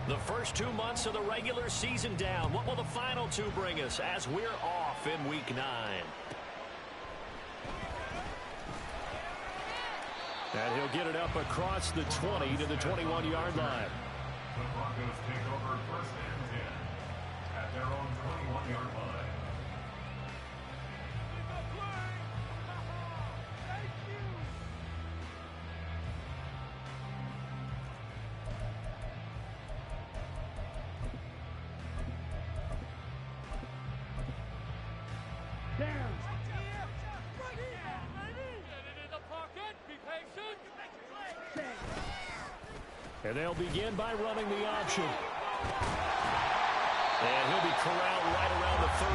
The first 2 months of the regular season down. What will the final two bring us as we're off in Week 9? And he'll get it up across the 20 to the 21-yard line. The Broncos take over first and 10 at their own 21-yard line. And they'll begin by running the option. And he'll be corralled right around the 34.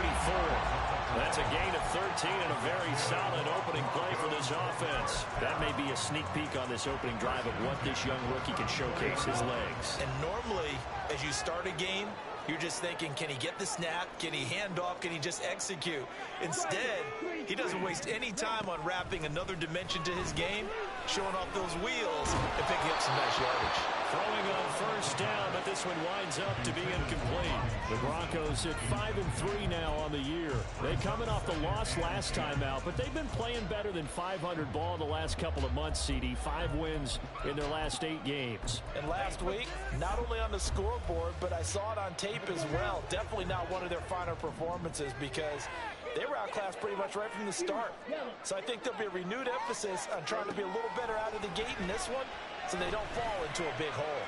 That's a gain of 13 and a very solid opening play for this offense. That may be a sneak peek on this opening drive of what this young rookie can showcase, his legs. And normally, as you start a game, you're just thinking, can he get the snap? Can he hand off? Can he just execute? Instead, he doesn't waste any time on wrapping another dimension to his game, showing off those wheels, and picking up some nice yardage. Throwing on first down, but this one winds up to be incomplete. The Broncos at 5-3 now on the year. They coming off the loss last time out, but they've been playing better than 500 ball the last couple of months, CD. 5 wins in their last 8 games. And last week, not only on the scoreboard, but I saw it on tape as well. Definitely not one of their finer performances because they were outclassed pretty much right from the start. So I think there'll be a renewed emphasis on trying to be a little better out of the gate in this one so they don't fall into a big hole.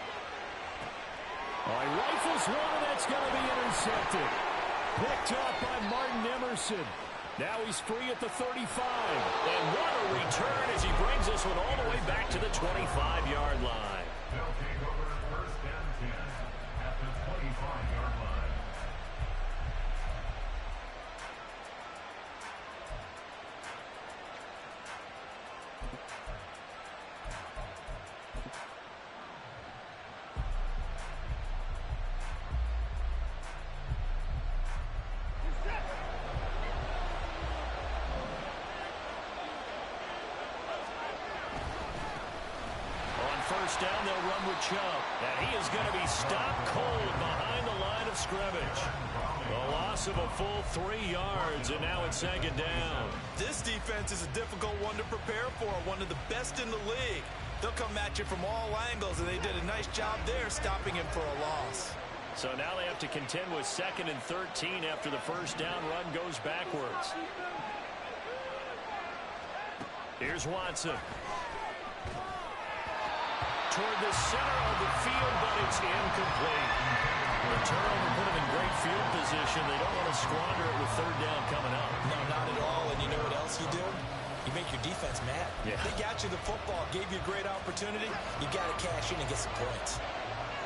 All right, rifles one, that's going to be intercepted. Picked up by Martin Emerson. Now he's free at the 35. And what a return as he brings this one all the way back to the 25-yard line. They'll take over first and 10 at the 25-yard line. First down, they'll run with Chubb. And he is going to be stopped cold behind the line of scrimmage. The loss of a full 3 yards, and now it's second down. This defense is a difficult one to prepare for, one of the best in the league. They'll come at you from all angles, and they did a nice job there stopping him for a loss. So now they have to contend with 2nd and 13 after the first down run goes backwards. Here's Watson. Toward the center of the field, but it's incomplete. The turnover put them in great field position. They don't want to squander it with 3rd down coming up. No, not at all. And you know what else you do? You make your defense mad. Yeah. They got you the football, gave you a great opportunity. You got to cash in and get some points.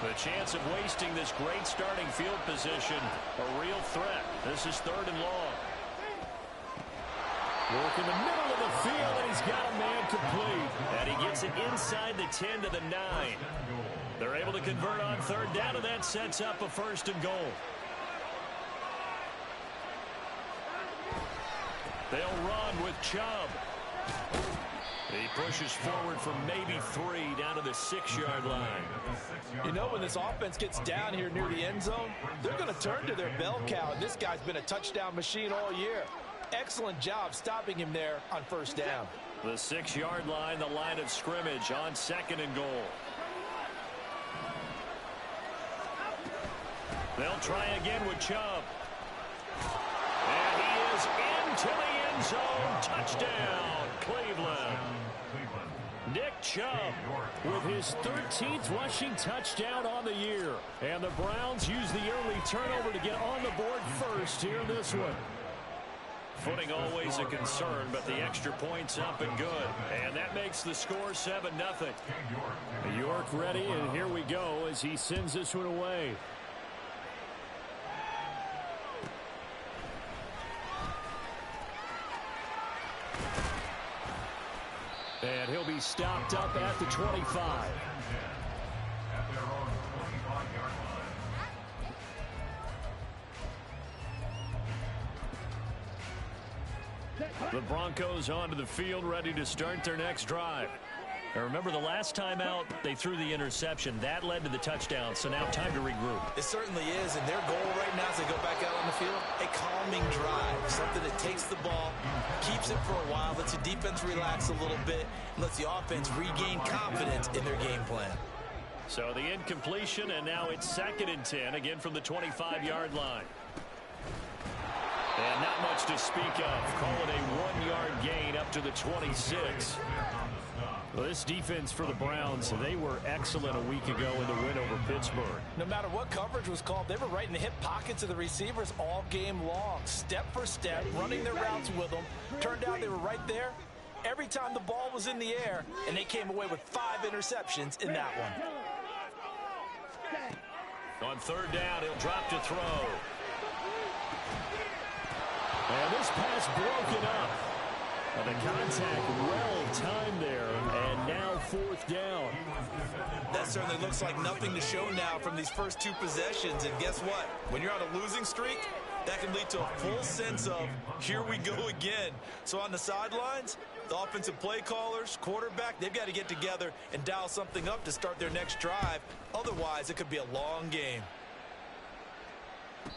The chance of wasting this great starting field position, a real threat. This is 3rd and long. Work in the middle of the field, and he's got a man complete. And he gets it inside the 10 to the 9. They're able to convert on 3rd down, and that sets up a 1st and goal. They'll run with Chubb. He pushes forward for maybe 3 down to the 6-yard line. You know, when this offense gets down here near the end zone, they're going to turn to their bell cow, and this guy's been a touchdown machine all year. Excellent job stopping him there on 1st down. The 6-yard line, the line of scrimmage on 2nd and goal. They'll try again with Chubb. And he is into the end zone. Touchdown, Cleveland. Nick Chubb with his 13th rushing touchdown on the year. And the Browns use the early turnover to get on the board first here in this one. Footing always a concern, but the extra point's up and good. And that makes the score 7-0. York ready, and here we go as he sends this one away. And he'll be stopped up at the 25. The Broncos onto the field, ready to start their next drive. And remember, the last time out, they threw the interception. That led to the touchdown, so now time to regroup. It certainly is, and their goal right now as they go back out on the field, a calming drive, something that takes the ball, keeps it for a while, lets the defense relax a little bit, and lets the offense regain confidence in their game plan. So the incompletion, and now it's 2nd and 10, again from the 25-yard line. And not much to speak of. Call it a 1-yard gain up to the 26. Well, this defense for the Browns, they were excellent a week ago in the win over Pittsburgh. No matter what coverage was called, they were right in the hip pockets of the receivers all game long. Step for step, running their routes with them. Turned out they were right there every time the ball was in the air, and they came away with 5 interceptions in that one. On 3rd down, he'll drop to throw. And this pass broken up. The contact well timed there, and now 4th down. That certainly looks like nothing to show now from these first 2 possessions. And guess what? When you're on a losing streak, that can lead to a full sense of, here we go again. So on the sidelines, the offensive play callers, quarterback, they've got to get together and dial something up to start their next drive. Otherwise, it could be a long game.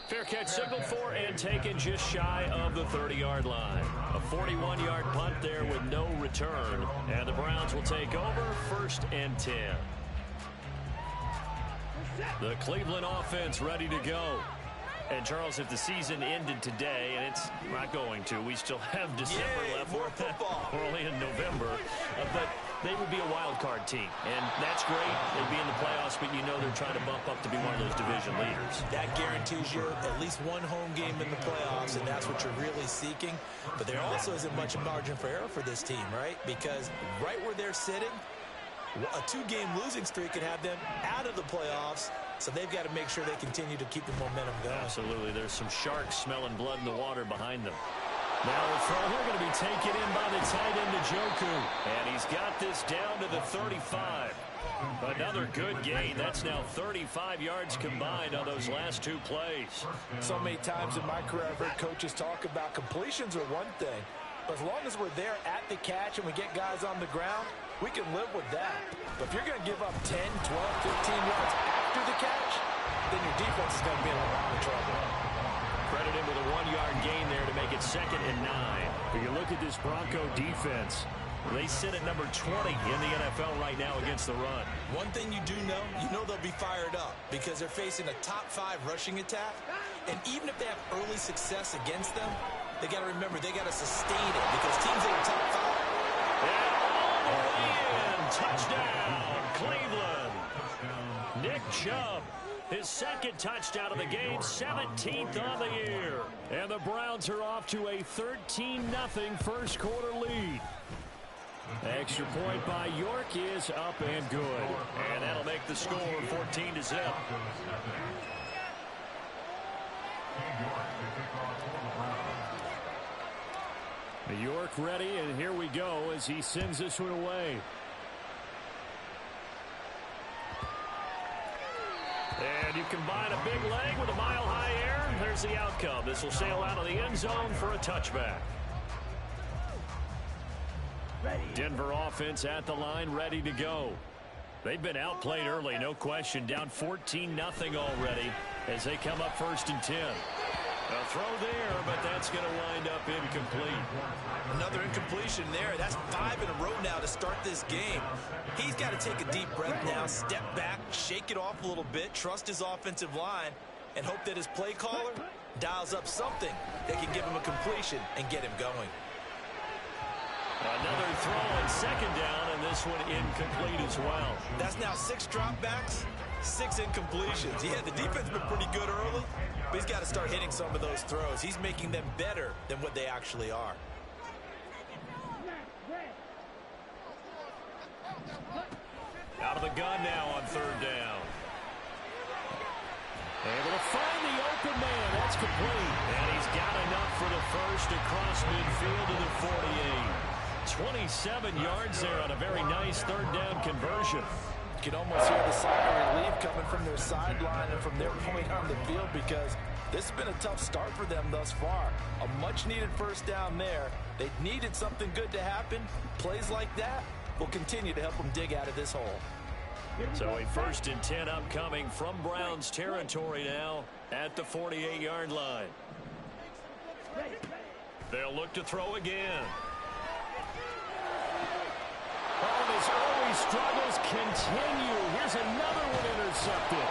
Fair catch signaled for and taken just shy of the 30-yard line. A 41-yard punt there with no return. And the Browns will take over 1st and 10. The Cleveland offense ready to go. And, Charles, if the season ended today, and it's not going to, we still have December left. More football. We're only in November. But they would be a wild card team. And that's great. They'd be in the playoffs, but you know they're trying to bump up to be one of those division leaders. That guarantees you at least one home game in the playoffs, and that's what you're really seeking. But there also isn't much margin for error for this team, right? Because right where they're sitting, a 2-game losing streak could have them out of the playoffs. So they've got to make sure they continue to keep the momentum going. Absolutely. There's some sharks smelling blood in the water behind them. Now the throw here going to be taken in by the tight end, Njoku. And he's got this down to the 35. Another good gain. That's now 35 yards combined on those last 2 plays. So many times in my career I've heard coaches talk about completions are one thing. But as long as we're there at the catch and we get guys on the ground, we can live with that. But if you're going to give up 10, 12, 15 yards after the catch, then your defense is going to be in a lot of trouble. Credit him with a 1-yard gain there to make it 2nd and 9. If you look at this Bronco defense, they sit at number 20 in the NFL right now against the run. One thing you do know, they'll be fired up because they're facing a top 5 rushing attack. And even if they have early success against them, they got to remember they got to sustain it because teams that are top 5. Yeah, all the way in. Touchdown, Cleveland. Nick Chubb, his 2nd touchdown of the game, 17th on the year. And the Browns are off to a 13-0 first quarter lead. Extra point by York is up and good. And that'll make the score 14-0. York ready, and here we go as he sends this one away. And you combine a big leg with a mile-high air. There's the outcome. This will sail out of the end zone for a touchback. Denver offense at the line, ready to go. They've been outplayed early, no question. Down 14-0 already as they come up 1st and 10. A throw there, but that's going to wind up incomplete. Another incompletion there. That's 5 in a row now to start this game. He's got to take a deep breath now, step back, shake it off a little bit, trust his offensive line, and hope that his play caller dials up something that can give him a completion and get him going. Another throw on 2nd down, and this one incomplete as well. That's now 6 dropbacks, 6 incompletions. Yeah, the defense has been pretty good early, but he's got to start hitting some of those throws. He's making them better than what they actually are. Out of the gun now on 3rd down. Able to find the open man. That's complete. And he's got enough for the first across midfield to the 48. 27 yards there on a very nice 3rd down conversion. You can almost hear the sigh of relief coming from their sideline and from their point on the field because this has been a tough start for them thus far. A much-needed 1st down there. They needed something good to happen. Plays like that will continue to help them dig out of this hole. So a 1st and 10 upcoming from Browns territory now at the 48-yard line. They'll look to throw again. Oh, his early struggles continue. Here's another one intercepted.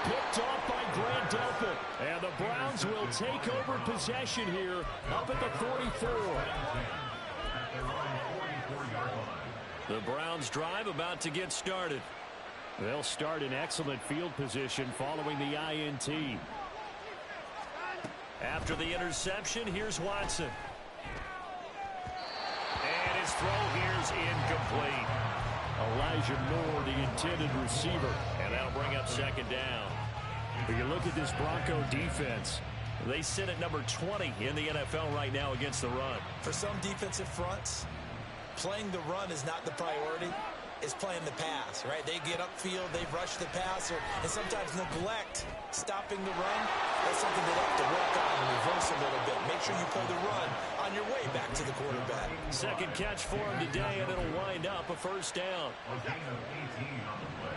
Picked off by Grant Delpit. And the Browns will take over possession here up at the 44. The Browns drive about to get started. They'll start in excellent field position following the INT. After the interception, here's Watson. And his throw here's incomplete. Elijah Moore, the intended receiver. And that'll bring up 2nd down. But you look at this Bronco defense. They sit at number 20 in the NFL right now against the run. For some defensive fronts, playing the run is not the priority. It's playing the pass, right? They get upfield, they rush the passer, and sometimes neglect stopping the run. That's something they have to work on and reverse a little bit. Make sure you play the run on your way back to the quarterback. 2nd catch for him today, and it'll wind up a 1st down. A gain of 18 on the play.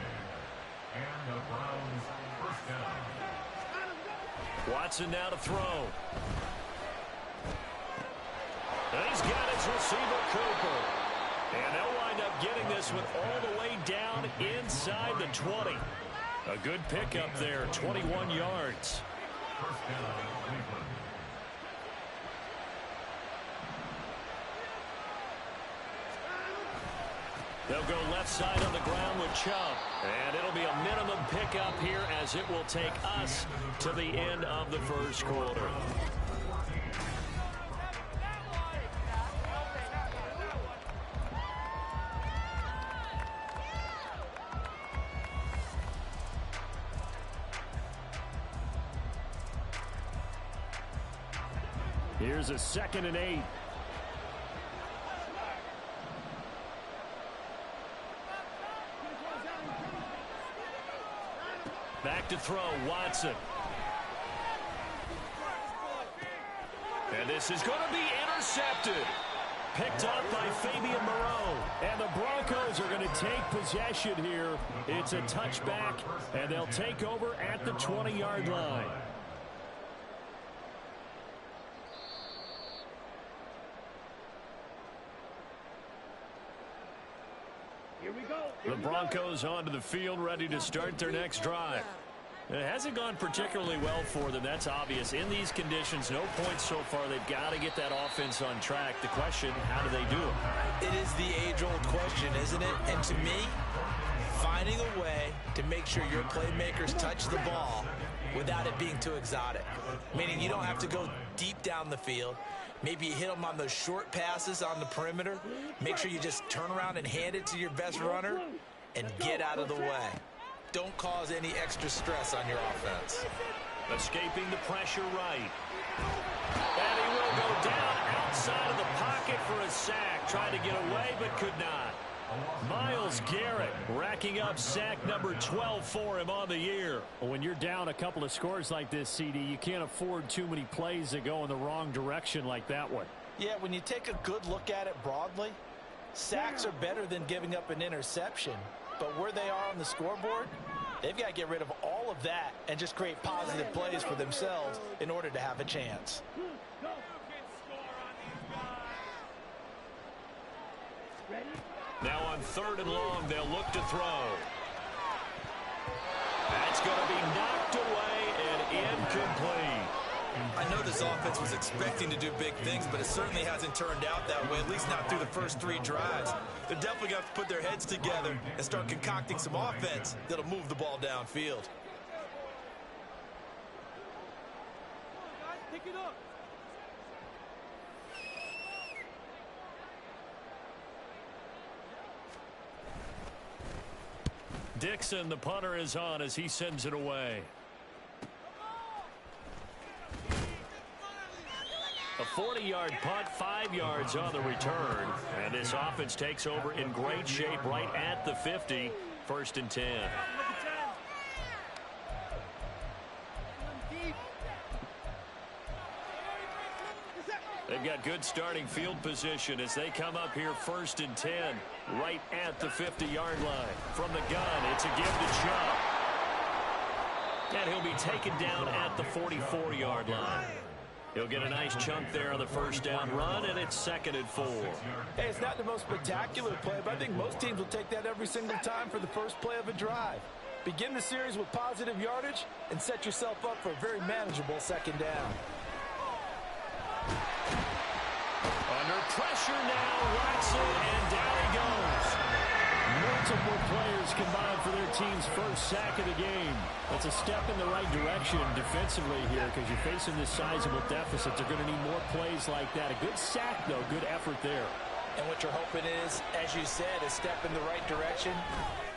And the Browns 1st down. Watson now to throw. And he's got his receiver, Cooper. And they'll wind up getting this one all the way down inside the 20. A good pickup there, 21 yards. 1st down, Cleveland. They'll go left side on the ground with Chubb. And it'll be a minimum pickup here as it will take us to the end of the 1st quarter. Here's a 2nd and 8. Back to throw, Watson. And this is going to be intercepted. Picked up by Fabian Moreau. And the Broncos are going to take possession here. It's a touchback, and they'll take over at the 20-yard line. The Broncos onto the field, ready to start their next drive. It hasn't gone particularly well for them. That's obvious. In these conditions, no points so far. They've got to get that offense on track. The question, how do they do it? It is the age-old question, isn't it? And to me, finding a way to make sure your playmakers touch the ball without it being too exotic. Meaning you don't have to go deep down the field. Maybe you hit them on those short passes on the perimeter. Make sure you just turn around and hand it to your best runner and get out of the way. Don't cause any extra stress on your offense. Escaping the pressure right. And he will go down outside of the pocket for a sack. Tried to get away, but could not. Myles Garrett racking up sack number 12 for him on the year. When you're down a couple of scores like this, CD, you can't afford too many plays that go in the wrong direction like that one. Yeah, when you take a good look at it broadly, sacks are better than giving up an interception. But where they are on the scoreboard, they've got to get rid of all of that and just create positive plays for themselves in order to have a chance. Now on 3rd and long, they'll look to throw. That's going to be knocked away and incomplete. I know this offense was expecting to do big things, but it certainly hasn't turned out that way, at least not through the first 3 drives. They're definitely going to have to put their heads together and start concocting some offense that'll move the ball downfield. Pick it up. Dixon, the punter, is on as he sends it away. A 40-yard punt, 5 yards on the return. And this offense takes over in great shape right at the 50. 1st and 10. They've got good starting field position as they come up here 1st and 10, right at the 50-yard line. From the gun, it's a give to Chubb. And he'll be taken down at the 44-yard line. He'll get a nice chunk there on the first down run, and it's 2nd and 4. Hey, it's not the most spectacular play, but I think most teams will take that every single time for the first play of a drive. Begin the series with positive yardage and set yourself up for a very manageable 2nd down. Under pressure now, Watson, and down he goes. Multiple players combined for their team's first sack of the game. That's a step in the right direction defensively here because you're facing this sizable deficit. They're going to need more plays like that. A good sack, though. Good effort there. And what you're hoping is, as you said, a step in the right direction,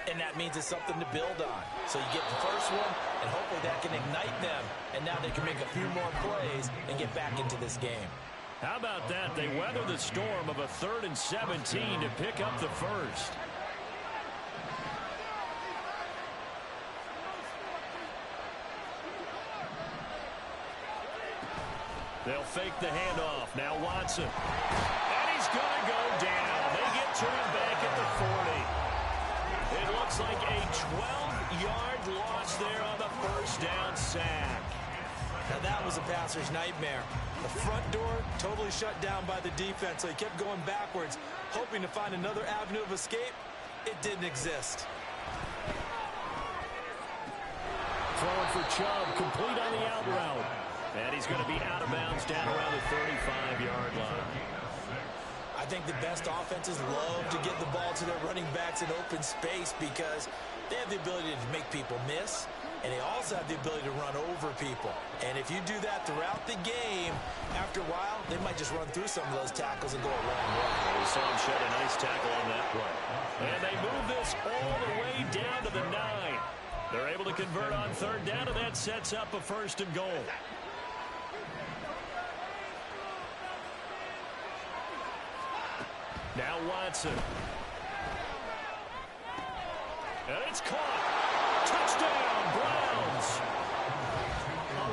and that means it's something to build on. So you get the first one, and hopefully that can ignite them, and now they can make a few more plays and get back into this game. How about that? They weather the storm of a 3rd and 17 to pick up the first. They'll fake the handoff. Now Watson. And he's going to go down. They get to him back at the 40. It looks like a 12-yard loss there on the first down sack. Now that was a passer's nightmare. The front door totally shut down by the defense, so he kept going backwards, hoping to find another avenue of escape. It didn't exist. Throwing for Chubb, complete on the out route. And he's going to be out of bounds down around the 35-yard line. I think the best offenses love to get the ball to their running backs in open space because they have the ability to make people miss, and they also have the ability to run over people. And if you do that throughout the game, after a while, they might just run through some of those tackles and go a long way. We saw him shed a nice tackle on that play. And they move this all the way down to the 9. They're able to convert on 3rd down, and that sets up a 1st and goal. Now Watson. And it's caught. Touchdown, Browns.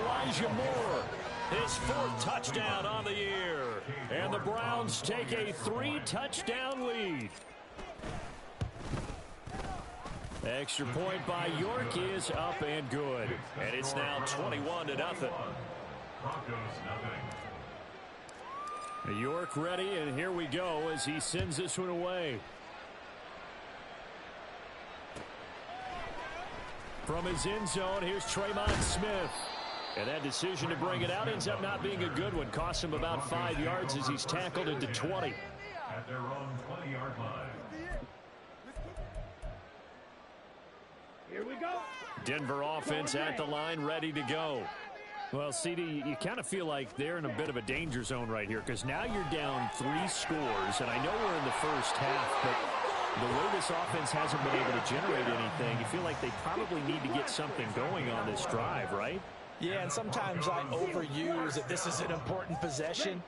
Elijah Moore, his 4th touchdown on the year. And the Browns take a 3-touchdown lead. Extra point by York is up and good. And it's now 21-0. York ready, and here we go as he sends this one away. From his end zone, here's Tremont Smith. And that decision to bring it out ends up not being a good one. Costs him about 5 yards as he's tackled into 20. At their own 20-yard line. Here we go. Denver offense at the line, ready to go. Well, CD, you kind of feel like they're in a bit of a danger zone right here because now you're down 3 scores, and I know we're in the first half, but the way this offense hasn't been able to generate anything, you feel like they probably need to get something going on this drive, right? Yeah, and sometimes I overuse that this is an important possession,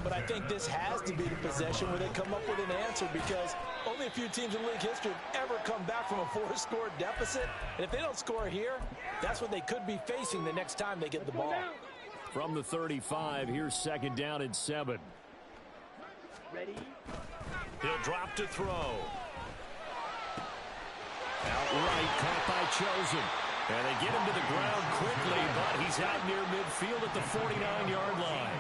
but I think this has to be the possession where they come up with an answer because only a few teams in league history have ever come back from a 4-score deficit, and if they don't score here, that's what they could be facing the next time they get the ball. From the 35, here's 2nd down and 7. Ready? He'll drop to throw. Outright caught by Chosen. And they get him to the ground quickly, but he's out near midfield at the 49-yard line.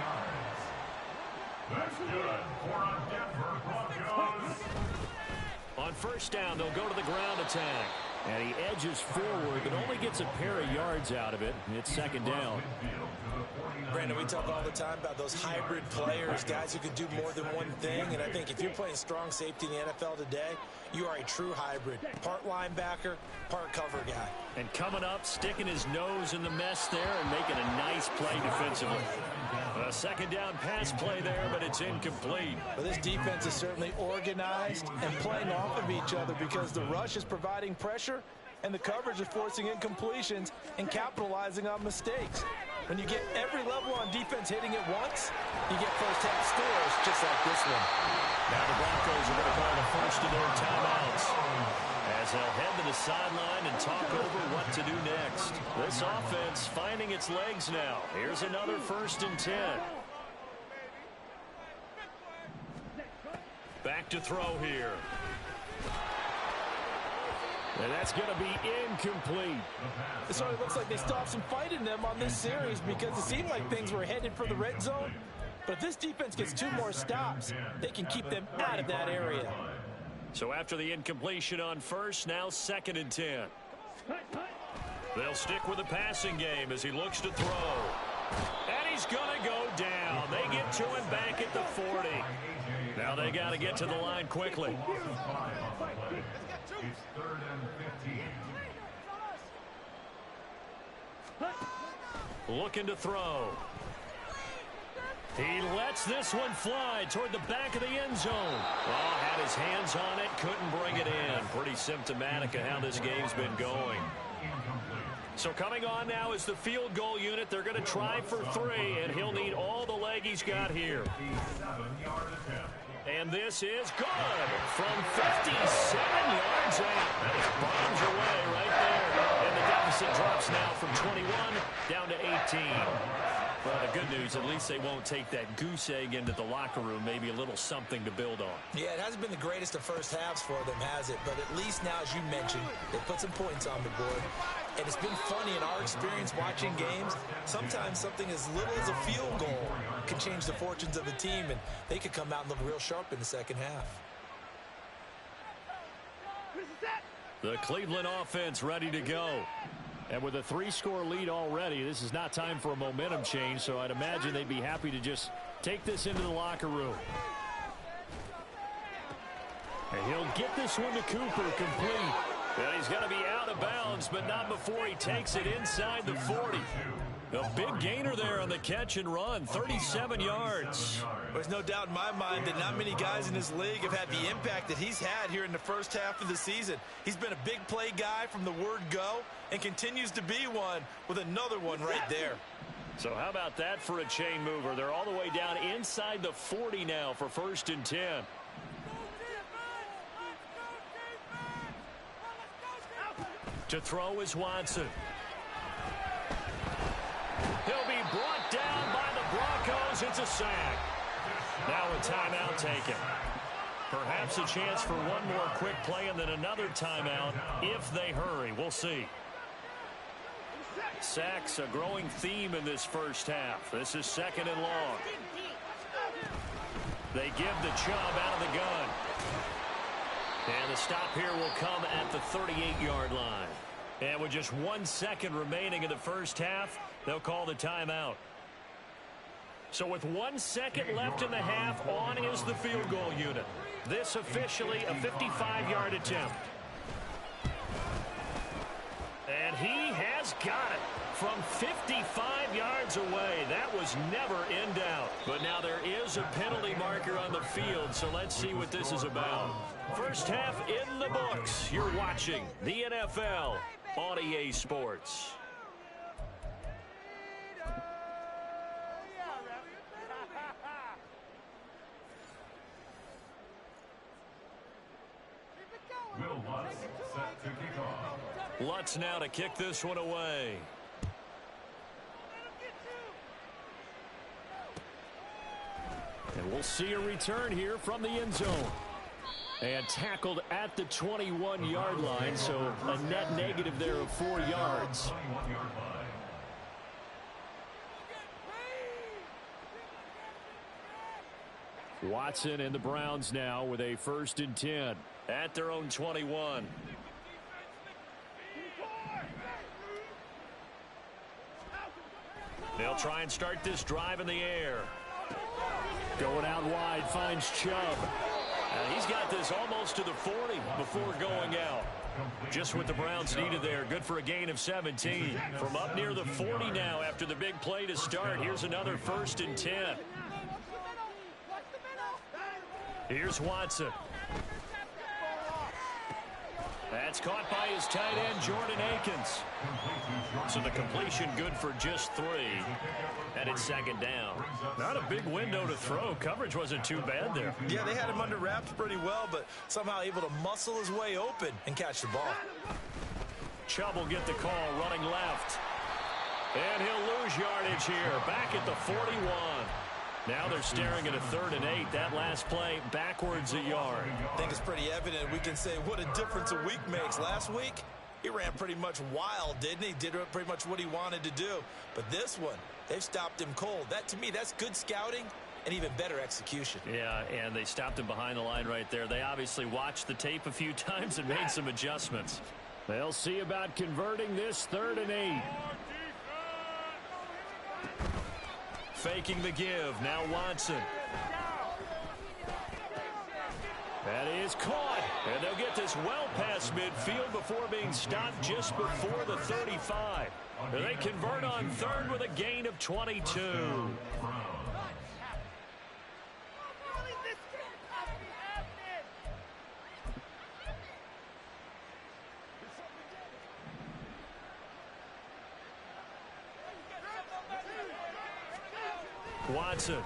That's good for a Denver Broncos. On 1st down, they'll go to the ground attack. And he edges forward, but only gets a pair of yards out of it. It's 2nd down. Brandon, we talk all the time about those hybrid players, guys who can do more than one thing. And I think if you're playing strong safety in the NFL today, you are a true hybrid. Part linebacker, part cover guy. And coming up, sticking his nose in the mess there and making a nice play defensively. A 2nd down pass play there, but it's incomplete. But this defense is certainly organized and playing off of each other because the rush is providing pressure and the coverage is forcing incompletions and capitalizing on mistakes. When you get every level on defense hitting it once, you get first-half scores just like this one. Now the Broncos are going to call the first of their timeouts as they'll head to the sideline and talk over what to do next. This offense finding its legs now. Here's another 1st and 10. to throw here. And that's going to be incomplete. It sort of looks like they stopped some fight in them on this series because it seemed like things were headed for the red zone. But if this defense gets 2 more stops, they can keep them out of that area. So after the incompletion on first, now 2nd and 10. They'll stick with the passing game as he looks to throw. And he's going to go down. They get to him back at the 40. Now they got to get to the line quickly. It's 3rd and 15. Looking to throw. He lets this one fly toward the back of the end zone. Oh, had his hands on it, couldn't bring it in. Pretty symptomatic of how this game's been going. So coming on now is the field goal unit. They're going to try for 3, and he'll need all the leg he's got here. And this is good from 57 yards out. That is bombs away right there. And the deficit drops now from 21 down to 18. Well, the good news, at least they won't take that goose egg into the locker room. Maybe a little something to build on. Yeah, it hasn't been the greatest of first halves for them, has it? But at least now, as you mentioned, they put some points on the board. And it's been funny in our experience watching games. Sometimes something as little as a field goal can change the fortunes of a team, and they could come out and look real sharp in the second half. The Cleveland offense ready to go. And with a 3-score lead already, this is not time for a momentum change, so I'd imagine they'd be happy to just take this into the locker room. And he'll get this one to Cooper complete. And he's going to be out of bounds, but not before he takes it inside the 40. A big gainer there on the catch and run, 37 yards. There's no doubt in my mind that not many guys in this league have had the impact that he's had here in the first half of the season. He's been a big play guy from the word go and continues to be one with another one right there. So how about that for a chain mover? They're all the way down inside the 40 now for 1st and 10. To throw is Watson. He'll be brought down by the Broncos. It's a sack. Now a timeout taken. Perhaps a chance for one more quick play and then another timeout if they hurry. We'll see. Sacks a growing theme in this first half. This is 2nd and long. They give the Chubb out of the gun. And the stop here will come at the 38-yard line. And with just 1 second remaining in the first half, they'll call the timeout. So with 1 second left in the half, on is the field goal unit. This officially a 55-yard attempt. And he has got it from 55 yards away. That was never in doubt. But now there is a penalty marker on the field, so let's see what this is about. First half in the books. You're watching the NFL on EA Sports. Will Lutz set to kick off. Lutz now to kick this one away. And we'll see a return here from the end zone. And tackled at the 21-yard line, so a net negative there of 4 yards. Watson and the Browns now with a 1st and 10 at their own 21. They'll try and start this drive in the air. Going out wide, finds Chubb. And he's got this almost to the 40 before going out. Just what the Browns needed there. Good for a gain of 17. From up near the 40 now after the big play to start. Here's another 1st and 10. Here's Watson. That's caught by his tight end, Jordan Akins. So the completion good for just 3. And it's 2nd down. Not a big window to throw. Coverage wasn't too bad there. Yeah, they had him under wraps pretty well, but somehow able to muscle his way open and catch the ball. Chubb will get the call running left. And he'll lose yardage here. Back at the 41. Now they're staring at a 3rd and 8. That last play backwards a yard. I think it's pretty evident. We can say what a difference a week makes. Last week, he ran pretty much wild, didn't he? Did pretty much what he wanted to do. But this one, they've stopped him cold. That, to me, that's good scouting and even better execution. Yeah, and they stopped him behind the line right there. They obviously watched the tape a few times and made some adjustments. They'll see about converting this 3rd and 8. Faking the give. Now Watson. That is caught. And they'll get this well past midfield before being stopped just before the 35. They convert on 3rd with a gain of 22. Watson.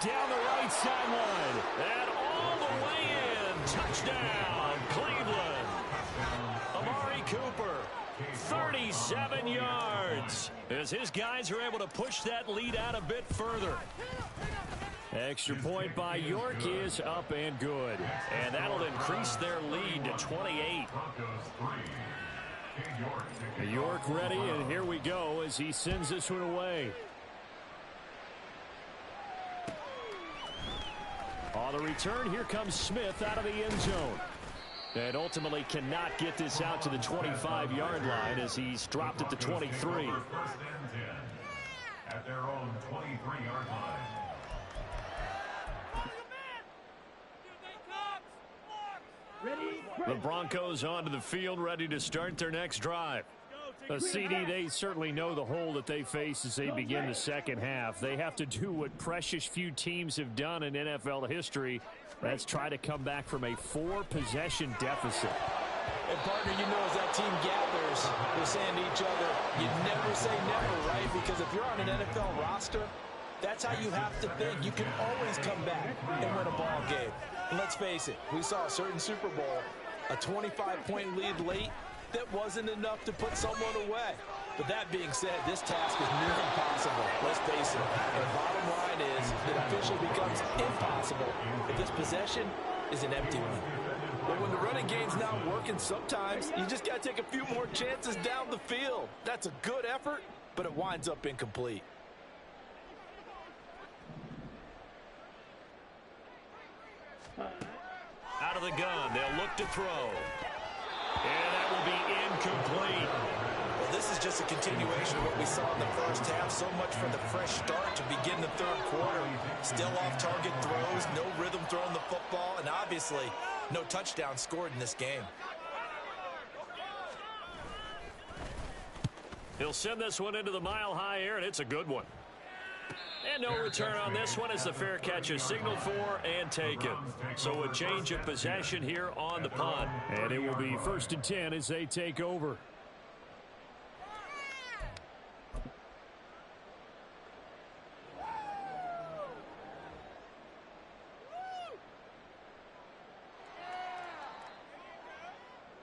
Down the right sideline. And all the way in. Touchdown, Cleveland. Amari Cooper, 37 yards. As his guys are able to push that lead out a bit further. Extra point by York is up and good. And that'll increase their lead to 28. York ready, and here we go as he sends this one away. On the return, here comes Smith out of the end zone. And ultimately cannot get this out to the 25-yard line as he's dropped at the 23. At their own 23-yard line. The Broncos onto the field, ready to start their next drive. CD, they certainly know the hole that they face as they begin the second half. They have to do what precious few teams have done in NFL history. That's try to come back from a 4-possession deficit. And, partner, you know as that team gathers, they're saying to each other, you never say never, right? Because if you're on an NFL roster, that's how you have to think. You can always come back and win a ball game. And let's face it, we saw a certain Super Bowl, a 25-point lead late, that wasn't enough to put someone away. But that being said, this task is near impossible. Let's face it. And bottom line is, it officially becomes impossible if this possession is an empty one. But when the running game's not working, sometimes you just got to take a few more chances down the field. That's a good effort, but it winds up incomplete. Out of the gun, they'll look to throw. And that will be incomplete. Well, this is just a continuation of what we saw in the first half. So much for the fresh start to begin the third quarter. Still off-target throws, no rhythm throwing the football, and obviously no touchdown scored in this game. He'll send this one into the mile-high air, and it's a good one. And no return on this one as the fair catch is signaled for and taken. So a change of possession here on the punt. And it will be 1st and 10 as they take over.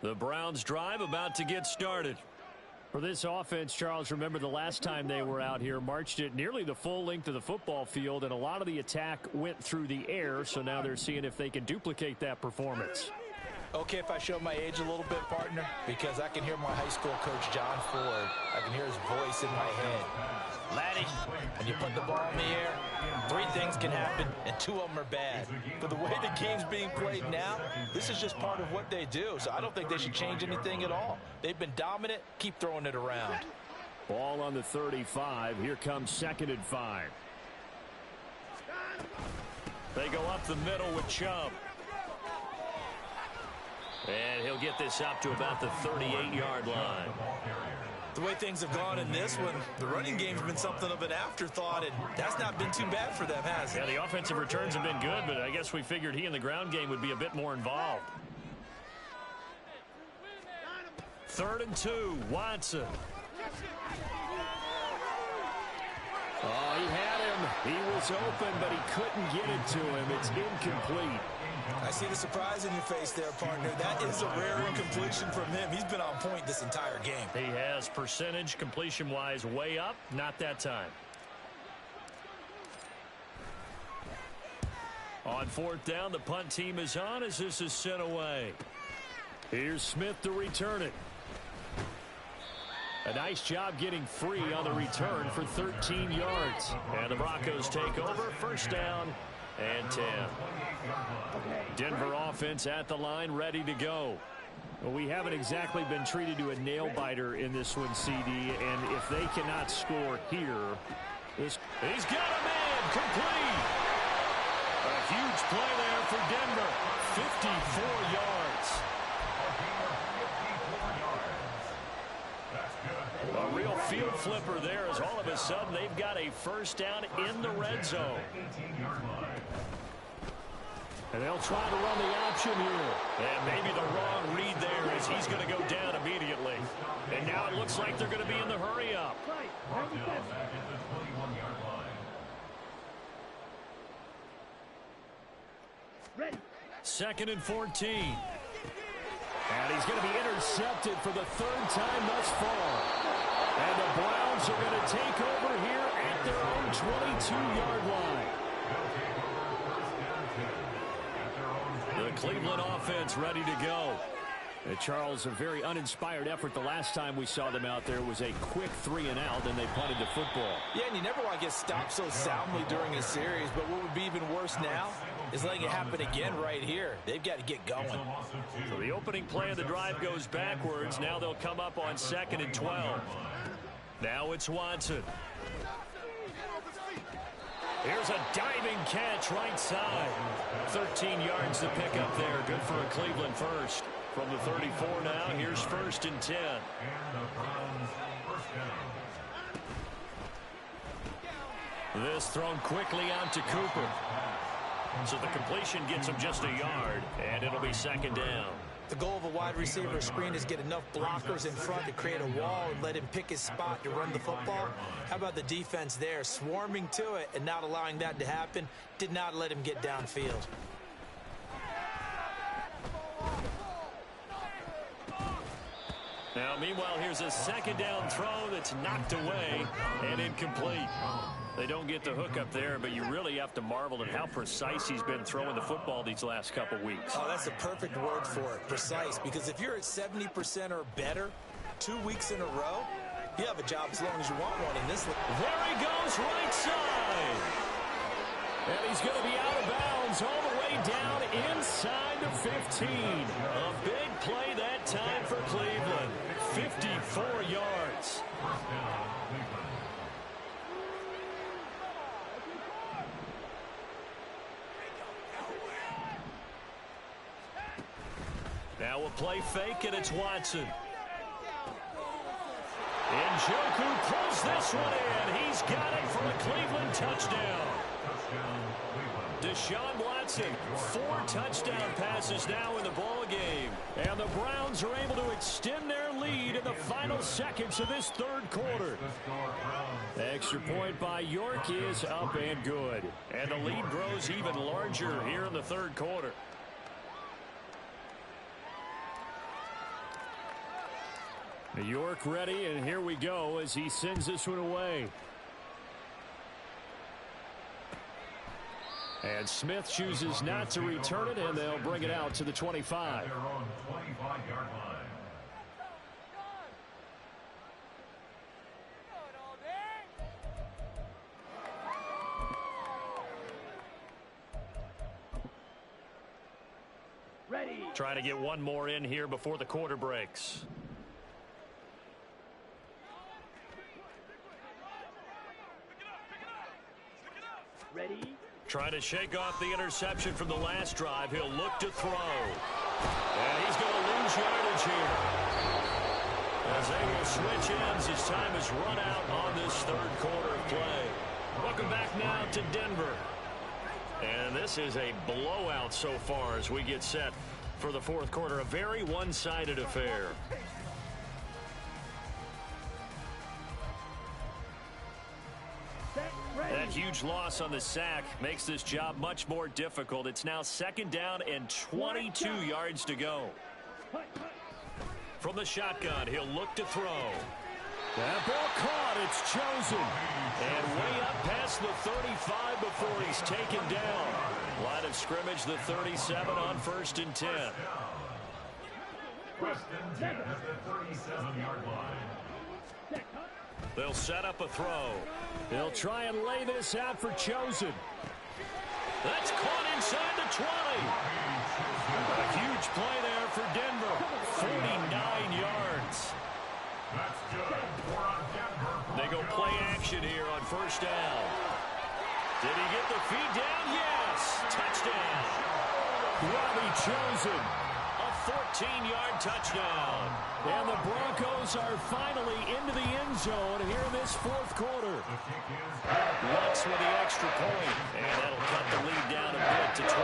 The Browns drive about to get started. For this offense, Charles, remember the last time they were out here, marched it nearly the full length of the football field, and a lot of the attack went through the air, so now they're seeing if they can duplicate that performance. Okay, if I show my age a little bit, partner, because I can hear my high school coach, John Ford. I can hear his voice in my head. Laddie, when you put the ball in the air, 3 things can happen, and 2 of them are bad. But the way the game's being played now, this is just part of what they do, so I don't think they should change anything at all. They've been dominant. Keep throwing it around. Ball on the 35. Here comes 2nd and 5. They go up the middle with Chubb. And he'll get this up to about the 38-yard line. The way things have gone in this one, the running game's been something of an afterthought, and that's not been too bad for them, has it? Yeah, the offensive returns have been good, but I guess we figured he in the ground game would be a bit more involved. 3rd and 2, Watson. Oh, he had him. He was open, but he couldn't get it to him. It's incomplete. I see the surprise in your face there, partner. That is a rare incompletion from him. He's been on point this entire game. He has percentage completion-wise way up. Not that time. On fourth down, the punt team is on as this is sent away. Here's Smith to return it. A nice job getting free on the return for 13 yards. And the Broncos take over. First down and 10. Denver offense at the line, ready to go. Well, we haven't exactly been treated to a nail-biter in this one, CD. And if they cannot score here, he's got a man complete. A huge play there for Denver. 54 yards. A real field flipper there as all of a sudden they've got a first down in the red zone. And they'll try to run the option here. And maybe the wrong read there as he's going to go down immediately. And now it looks like they're going to be in the hurry up. Ready. 2nd and 14. And he's going to be intercepted for the third time thus far. And the Browns are going to take over here at their own 22-yard line. The Cleveland offense ready to go. Charles, a very uninspired effort the last time we saw them out there was a quick 3-and-out, and they punted the football. Yeah, and you never want to get stopped so soundly during a series, but what would be even worse now is letting it happen again right here. They've got to get going. So the opening play of the drive goes backwards. Now they'll come up on 2nd and 12. Now it's Watson. Here's a diving catch right side. 13 yards to pick up there. Good for a Cleveland first. From the 34 now, here's 1st and 10. This thrown quickly out to Cooper. So the completion gets him just a yard, and it'll be 2nd down. The goal of a wide receiver screen is get enough blockers in front to create a wall and let him pick his spot to run the football. How about the defense there, swarming to it and not allowing that to happen? Did not let him get downfield. Now, meanwhile, here's a 2nd down throw that's knocked away and incomplete. They don't get the hook up there, but you really have to marvel at how precise he's been throwing the football these last couple weeks. Oh, that's a perfect word for it, precise, because if you're at 70% or better 2 weeks in a row, you have a job as long as you want one in this league. There he goes, right side. And he's going to be out of bounds all the way down inside the 15. A big play that time for Cleveland. 54 yards. Now a play fake, and it's Watson. Njoku pulls this one in. He's got it for a Cleveland touchdown. Deshaun Watson, 4 touchdown passes now in the ball game. And the Browns are able to extend their lead in the final seconds of this third quarter. The extra point by York is up and good. And the lead grows even larger here in the third quarter. York ready, and here we go as he sends this one away. And Smith chooses not to return it, and they'll bring it out to the 25. Ready. Trying to get one more in here before the quarter breaks. Ready. Trying to shake off the interception from the last drive. He'll look to throw. And he's going to lose yardage here. As they will switch ends, his time is run out on this third quarter of play. Welcome back now to Denver. And this is a blowout so far as we get set for the fourth quarter. A very one-sided affair. That huge loss on the sack makes this job much more difficult. It's now 2nd down and 22 yards to go. From the shotgun, he'll look to throw. That ball caught. It's chosen. And way up past the 35 before he's taken down. Line of scrimmage, the 37 on 1st and 10. First and 10 at the 37-yard line. They'll set up a throw. They'll try and lay this out for Chosen. That's caught inside the 20. A huge play there for Denver. 49 yards. That's good for a Denver. They go play action here on 1st down. Did he get the feed down? Yes. Touchdown. Robbie Chosen. A 14-yard touchdown. And the Broncos are finally into the end zone here in this 4th quarter. Lutz with the extra point. And that'll cut the lead down a bit to 28.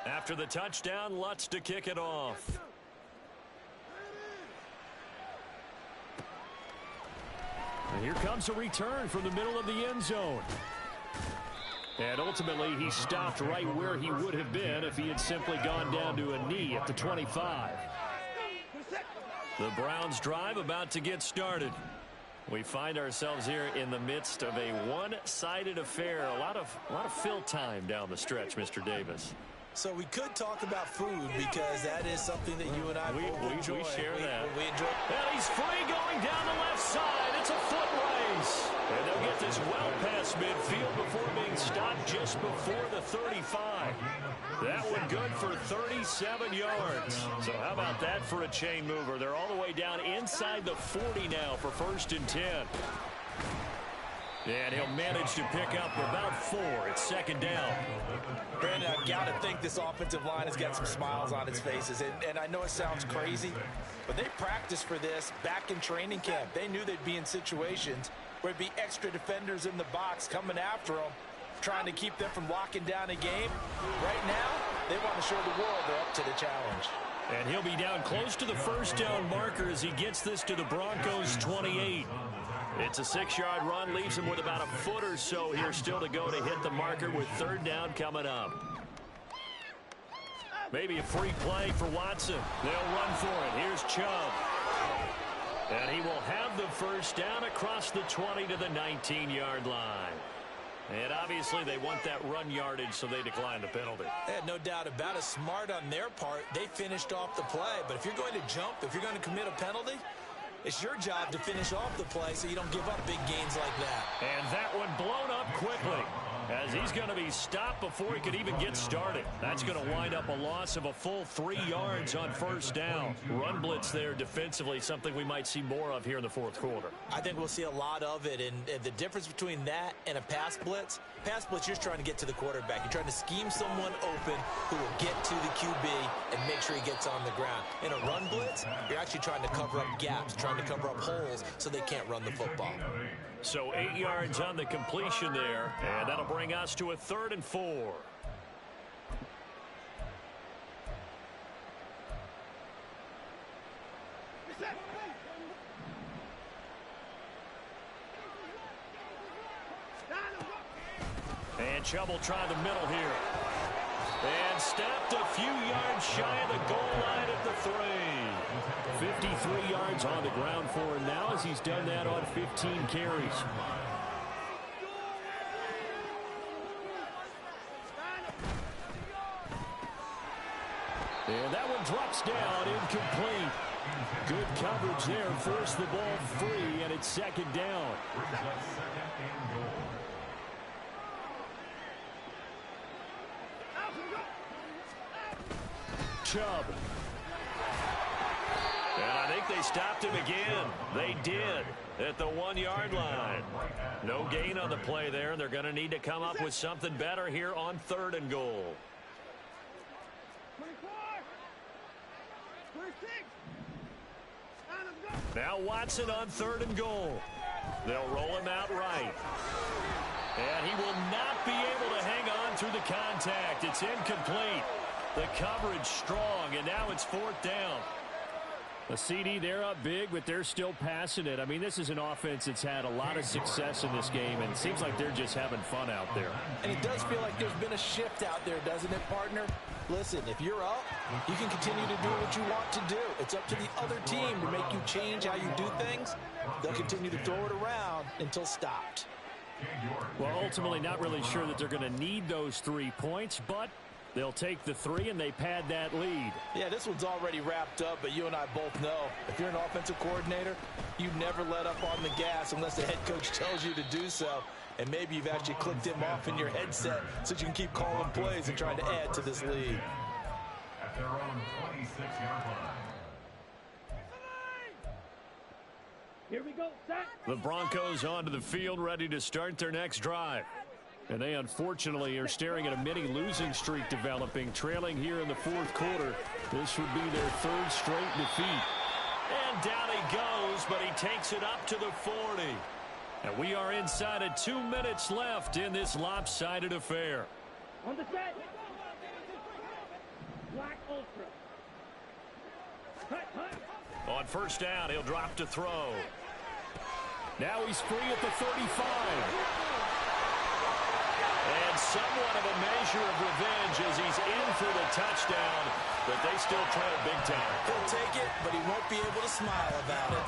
After the touchdown, Lutz to kick it off. And here comes a return from the middle of the end zone. And ultimately, he stopped right where he would have been if he had simply gone down to a knee at the 25. The Browns drive about to get started. We find ourselves here in the midst of a one-sided affair. A lot of fill time down the stretch, Mr. Davis. So we could talk about food because that is something that you and I enjoy. We share that. We enjoy. And he's free going down the left side. It's a foot race. And they'll get this well past midfield before being stopped just before the 35. That one good for 37 yards. So how about that for a chain mover? They're all the way down inside the 40 now for 1st and 10. And he'll manage to pick up about 4. It's 2nd down. Brandon, I've got to think this offensive line has got some smiles on its faces. And I know it sounds crazy, but they practiced for this back in training camp. They knew they'd be in situations where it'd be extra defenders in the box coming after them, trying to keep them from locking down a game. Right now, they want to show the world they're up to the challenge. And he'll be down close to the 1st down marker as he gets this to the Broncos' 28. It's a 6-yard run, leaves him with about a foot or so here still to go to hit the marker with 3rd down coming up. Maybe a free play for Watson. They'll run for it. Here's Chubb. And he will have the 1st down across the 20 to the 19-yard line. And obviously they want that run yardage, so they decline the penalty. No doubt about it. Smart on their part. They finished off the play. But if you're going to jump, if you're going to commit a penalty, it's your job to finish off the play so you don't give up big gains like that. And that one blown up quickly as he's going to be stopped before he could even get started. That's going to wind up a loss of a full 3 yards on 1st down. Run blitz there defensively, something we might see more of here in the 4th quarter. I think we'll see a lot of it. And the difference between that and a pass blitz, you're just trying to get to the quarterback. You're trying to scheme someone open who will get to the QB and make sure he gets on the ground. In a run blitz, you're actually trying to cover up gaps, trying to cover up holes so they can't run the football. So 8 yards on the completion there, and that'll bring us to a 3rd and 4. And Chubb will try the middle here. And stopped a few yards shy of the goal line at the 3. 53 yards on the ground for him now as he's done that on 15 carries. And that one drops down, incomplete. Good coverage there, forced the ball free, and it's 2nd down. Chubb. And I think they stopped him again. They did at the 1-yard line. No gain on the play there, and they're going to need to come up with something better here on 3rd and goal. 26. Now Watson on 3rd and goal. They'll roll him out right. And he will not be able to hang on through the contact. It's incomplete. The coverage strong, and now it's 4th down. The CD, they're up big, but they're still passing it. I mean, this is an offense that's had a lot of success in this game, and it seems like they're just having fun out there. And it does feel like there's been a shift out there, doesn't it, partner? Listen, if you're up, you can continue to do what you want to do. It's up to the other team to make you change how you do things. They'll continue to throw it around until stopped. Well, ultimately, not really sure that they're going to need those 3 points, but they'll take the 3 and they pad that lead. Yeah, this one's already wrapped up, but you and I both know if you're an offensive coordinator, you never let up on the gas unless the head coach tells you to do so. And maybe you've actually clicked him off in your headset so you can keep calling plays and trying to add to this lead. At their own 26-yard line. Here we go, set. The Broncos onto the field, ready to start their next drive. And they unfortunately are staring at a mini losing streak developing, trailing here in the 4th quarter. This would be their 3rd straight defeat. And down he goes, but he takes it up to the 40. And we are inside of 2 minutes left in this lopsided affair. On the set. Black Ultra. Cut, cut. On 1st down, he'll drop to throw. Now he's free at the 35. And somewhat of a measure of revenge as he's in for the touchdown, but they still trail big time. He'll take it, but he won't be able to smile about it.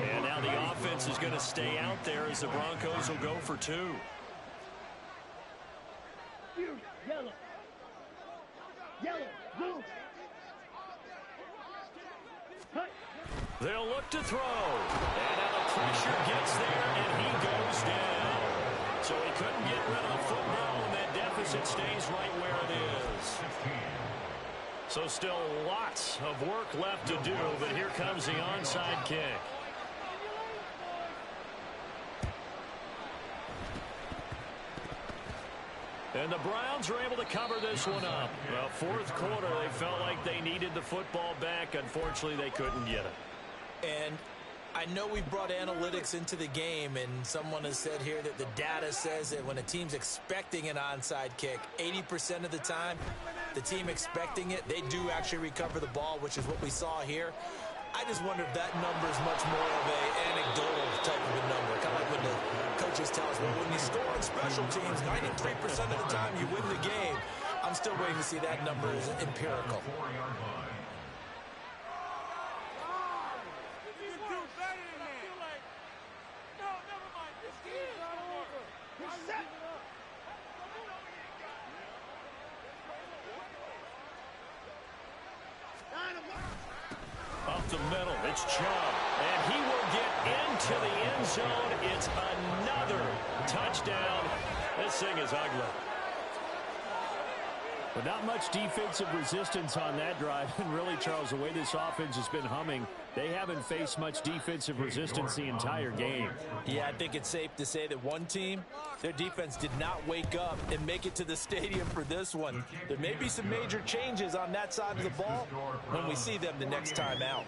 And now the offense is going to stay out there as the Broncos will go for 2. Yellow. Yellow. Blue. Cut. They'll look to throw. And now the pressure gets there, and he goes down. So he couldn't get rid of the football, and that deficit stays right where it is. So still lots of work left to do, but here comes the onside kick. And the Browns are able to cover this one up. Well, 4th quarter, they felt like they needed the football back. Unfortunately, they couldn't get it. And I know we brought analytics into the game, and someone has said here that the data says that when a team's expecting an onside kick, 80% of the time, the team expecting it, they do actually recover the ball, which is what we saw here. I just wonder if that number is much more of an anecdotal type of a number. Kind of like when the coaches tell us, well, when you score on special teams, 93% of the time you win the game. I'm still waiting to see that number is empirical. Up the middle, it's Chubb, and he will get into the end zone. It's another touchdown. This thing is ugly. But not much defensive resistance on that drive. And really, Charles, the way this offense has been humming, they haven't faced much defensive resistance the entire game. Yeah, I think it's safe to say that one team, their defense did not wake up and make it to the stadium for this one. There may be some major changes on that side of the ball when we see them the next time out.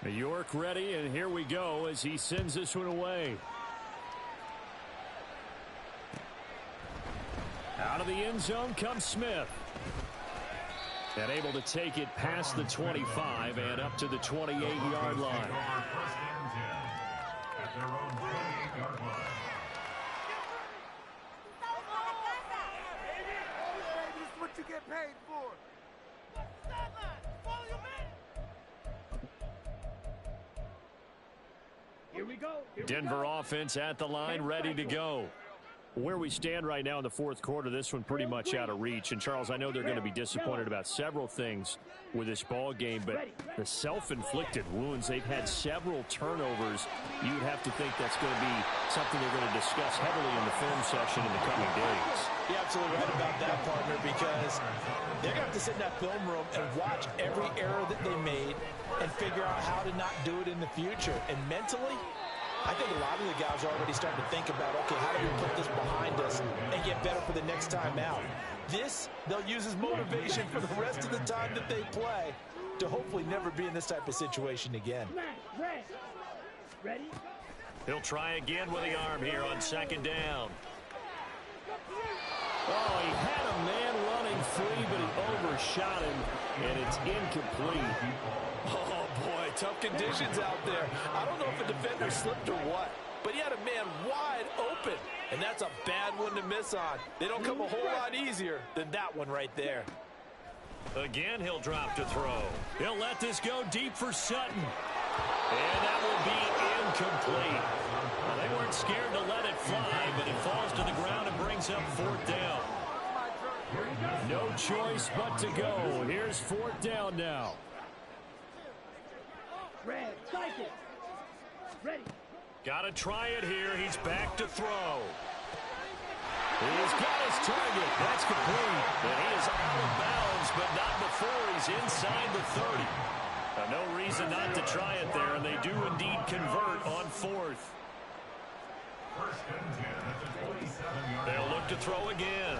New York ready, and here we go as he sends this one away. Out of the end zone comes Smith. And able to take it past the 25 and up to the 28-yard line. At their own 28-yard line. This is what you get paid for. Here we go. Denver offense at the line, ready to go. Where we stand right now in the 4th quarter, this one pretty much out of reach. And, Charles, I know they're going to be disappointed about several things with this ball game, but the self-inflicted wounds, they've had several turnovers. You'd have to think that's going to be something they're going to discuss heavily in the film session in the coming days. You're absolutely right about that, partner, because they're going to have to sit in that film room and watch every error that they made and figure out how to not do it in the future. And mentally, I think a lot of the guys are already starting to think about, okay, how do we put this behind us and get better for the next time out? This, they'll use as motivation for the rest of the time that they play to hopefully never be in this type of situation again. Ready? He'll try again with the arm here on second down. Oh, he had a man running free, but he overshot him, and it's incomplete. Oh, boy, tough conditions out there. I don't know if a defender slipped or what, but he had a man wide open, and that's a bad one to miss on. They don't come a whole lot easier than that one right there. Again, he'll drop to throw. He'll let this go deep for Sutton. And that will be incomplete. Well, they weren't scared to let it fly, but it falls to the ground and brings up fourth down. No choice but to go. Here's fourth down now. Red, cycle. Ready. Got to try it here. He's back to throw. He's got his target. That's complete. And he is out of bounds, but not before he's inside the 30. No reason not to try it there, and they do indeed convert on fourth. They'll look to throw again.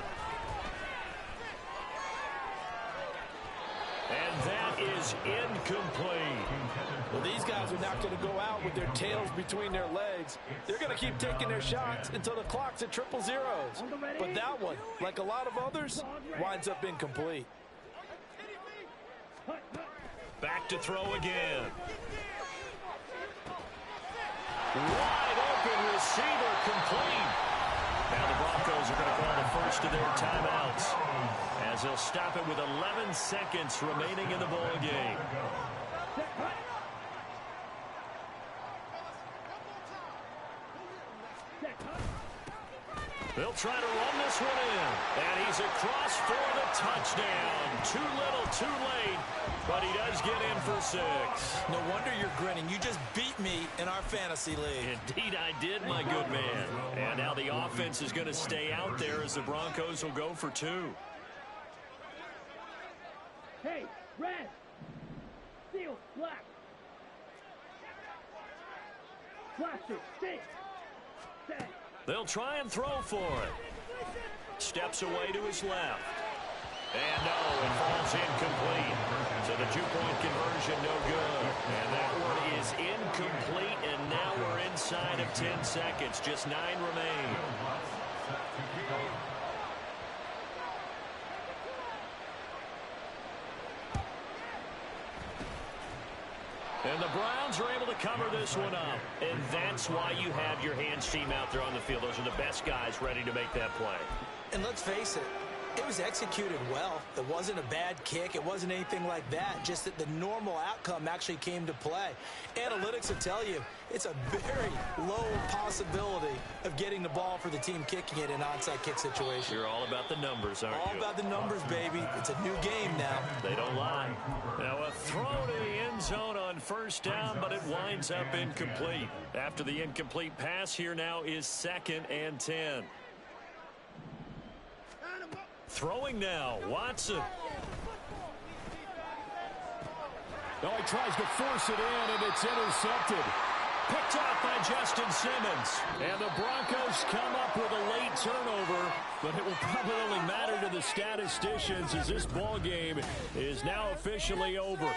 And that is incomplete. Well, these guys are not going to go out with their tails between their legs. They're going to keep taking their shots until the clock's at triple zeros. But that one, like a lot of others, winds up incomplete. Back to throw again. Wide open receiver complete. Now the Broncos are going to call the first of their timeouts as they'll stop it with 11 seconds remaining in the ball game. They'll try to run this one in. And he's across for the touchdown. Too little, too late. But he does get in for 6. No wonder you're grinning. You just beat me in our fantasy league. Indeed I did, my good man. And now the offense is going to stay out there as the Broncos will go for 2. Hey, red. Steel, black. Plastic, stick. Set. They'll try and throw for it. Steps away to his left. And no, it falls incomplete. So the 2-point conversion, no good. And that one is incomplete, and now we're inside of 10 seconds. Just 9 remain. And the Browns are able to cover this one up. And that's why you have your hands team out there on the field. Those are the best guys ready to make that play. And let's face it, it was executed well. It wasn't a bad kick. It wasn't anything like that. Just that the normal outcome actually came to play. Analytics will tell you it's a very low possibility of getting the ball for the team kicking it in an onside kick situation. You're all about the numbers, aren't you? All about the numbers, baby. It's a new game now. They don't lie. Now a throw to the end zone on first down, but it winds up incomplete. After the incomplete pass, here now is 2nd and 10. Throwing now, Watson. No, he tries to force it in, and it's intercepted. Picked off by Justin Simmons. And the Broncos come up with a late turnover, but it will probably only matter to the statisticians as this ball game is now officially over.